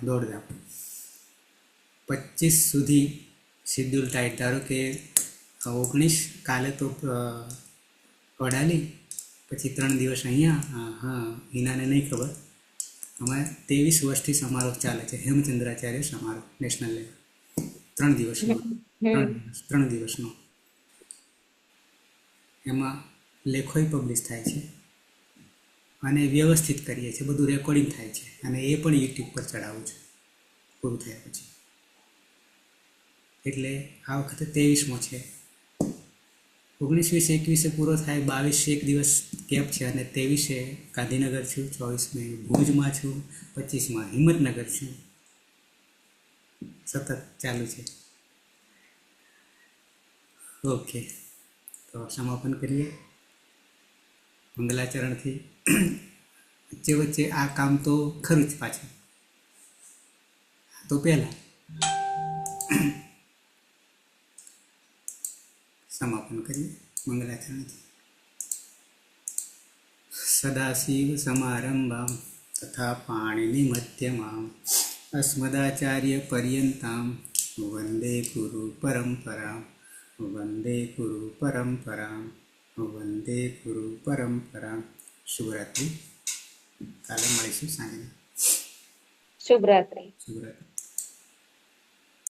25 સુધી શેડ્યુલ ટાઈટ. ધારો કે 19 કાલે તો વડાલી, પછી 3 દિવસ અહીંયા. હા, હિનાને નહીં ખબર, અમારે 23 વર્ષથી સમારોહ ચાલે છે, હેમચંદ્રાચાર્ય સમારોહ, નેશનલ લેવલ. 3 દિવસનો, 3 દિવસનો. એમાં લેખોય પબ્લિશ થાય છે અને વ્યવસ્થિત કરીએ છીએ, બધું રેકોર્ડિંગ થાય છે અને એ પણ યુટ્યુબ પર ચડાવું છું પૂરું થયા પછી. એટલે આ વખતે 23મો છે. 19, 20, 21 પૂરો થાય, 22 એક દિવસ ગેપ છે અને 23 ગાંધીનગર છું, 24 ભુજમાં છું, 25 હિંમતનગર છું. સતત ચાલુ છે. ઓકે, તો સમાપન કરીએ મંગલાચરણથી. વચ્ચે વચ્ચે આ કામ તો ખરું જ પાછું, તો પહેલા સમાપન કરીએ મંગલાચરણથી. સદાશિવ સમારંભામ તથા પાણીની મધ્યમામ અસ્મદાચાર્ય પર્યંતામ વંદે ગુરુ પરંપરામ વંદે ગુરુ પરંપરામ વંદે ગુરુ પરંપરામ. શુભરાત્રિ. કાલે મળીશું સાંજે. શુભરાત્રી. શુભરાત્રિ.